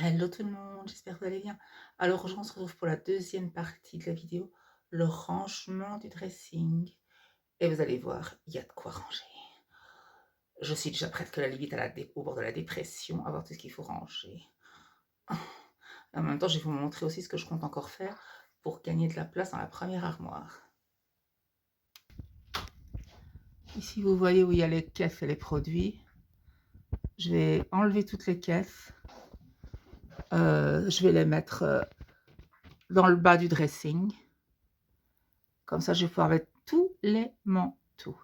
Hello tout le monde, j'espère que vous allez bien. Alors aujourd'hui on se retrouve pour la deuxième partie de la vidéo, le rangement du dressing. Et vous allez voir, il y a de quoi ranger. Je suis déjà presque à la limite au bord de la dépression, à voir tout ce qu'il faut ranger. Et en même temps, je vais vous montrer aussi ce que je compte encore faire pour gagner de la place dans la première armoire. Ici vous voyez où il y a les caisses et les produits. Je vais enlever toutes les caisses. Je vais les mettre dans le bas du dressing. Comme ça, je vais pouvoir mettre tous les manteaux.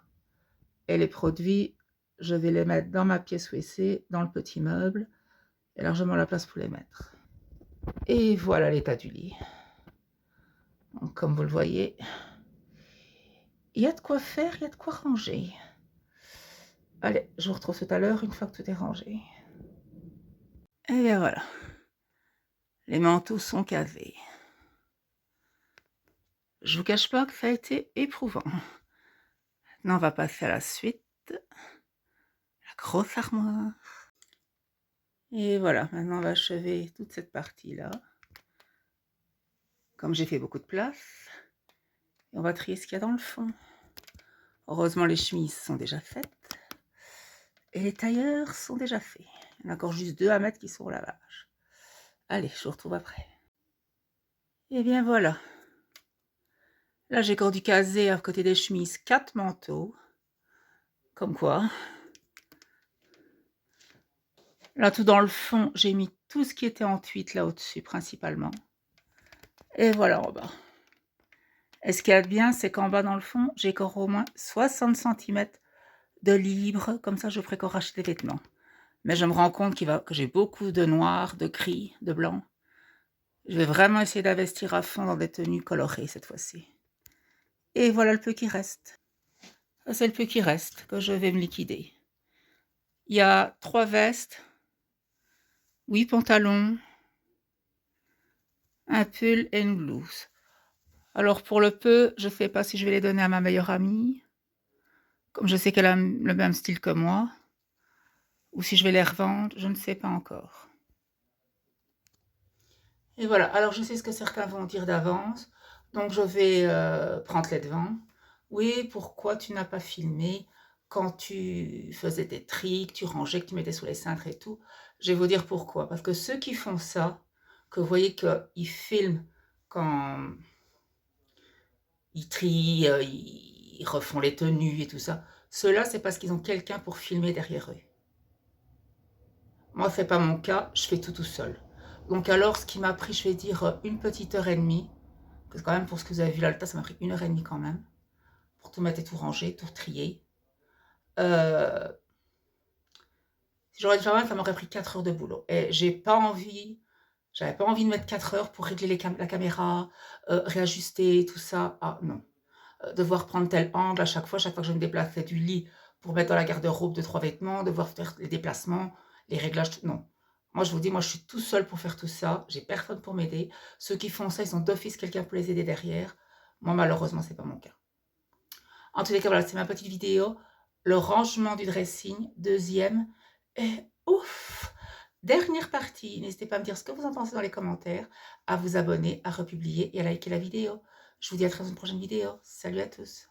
Et les produits, je vais les mettre dans ma pièce WC, dans le petit meuble. Il y a largement la place pour les mettre. Et voilà l'état du lit. Donc, comme vous le voyez, il y a de quoi faire, il y a de quoi ranger. Allez, je vous retrouve tout à l'heure une fois que tout est rangé. Et bien voilà. Les manteaux sont cavés. Je vous cache pas que ça a été éprouvant. Maintenant, on va passer à la suite. La grosse armoire. Et voilà, maintenant on va achever toute cette partie-là. Comme j'ai fait beaucoup de place, et on va trier ce qu'il y a dans le fond. Heureusement, les chemises sont déjà faites. Et les tailleurs sont déjà faits. Il y en a encore juste 2 à mettre qui sont au lavage. Allez, je vous retrouve après. Et bien voilà. Là, j'ai encore dû caser à côté des chemises 4 manteaux. Comme quoi. Là, tout dans le fond, j'ai mis tout ce qui était en tuite là au-dessus, principalement. Et voilà en bas. Et ce qu'il y a de bien, c'est qu'en bas, dans le fond, j'ai encore au moins 60 cm de libre. Comme ça, je ferai encore racheter des vêtements. Mais je me rends compte que j'ai beaucoup de noir, de gris, de blanc. Je vais vraiment essayer d'investir à fond dans des tenues colorées cette fois-ci. Et voilà le peu qui reste. C'est le peu qui reste que je vais me liquider. Il y a 3 vestes, 8 pantalons, un pull et une blouse. Alors pour le peu, je ne sais pas si je vais les donner à ma meilleure amie, comme je sais qu'elle a le même style que moi, ou si je vais les revendre, je ne sais pas encore. Et voilà, alors je sais ce que certains vont dire d'avance, donc je vais prendre les devants. Oui, pourquoi tu n'as pas filmé quand tu faisais tes tri, que tu rangeais, que tu mettais sous les cintres et tout? Je vais vous dire pourquoi. Parce que ceux qui font ça, que vous voyez qu'ils filment quand ils trient, ils refont les tenues et tout ça, ceux-là, c'est parce qu'ils ont quelqu'un pour filmer derrière eux. Moi, c'est pas mon cas, je fais tout seul. Donc alors, ce qui m'a pris, je vais dire, une petite heure et demie, parce que quand même, pour ce que vous avez vu là, le tas, ça m'a pris 1 heure et demie quand même, pour tout mettre et tout ranger, tout trier. Si j'aurais dû faire mal, ça m'aurait pris 4 heures de boulot. Et j'avais pas envie de mettre 4 heures pour régler la caméra, réajuster, tout ça. Ah non. Devoir prendre tel angle à chaque fois que je me déplaçais du lit pour mettre dans la garde-robe 2-3 vêtements, devoir faire les déplacements, les réglages, tout. Non. Moi, je vous dis, moi, je suis tout seul pour faire tout ça. J'ai personne pour m'aider. Ceux qui font ça, ils ont d'office quelqu'un pour les aider derrière. Moi, malheureusement, c'est pas mon cas. En tous les cas, voilà, c'est ma petite vidéo. Le rangement du dressing, deuxième. Et ouf! Dernière partie. N'hésitez pas à me dire ce que vous en pensez dans les commentaires, à vous abonner, à republier et à liker la vidéo. Je vous dis à très une prochaine vidéo. Salut à tous!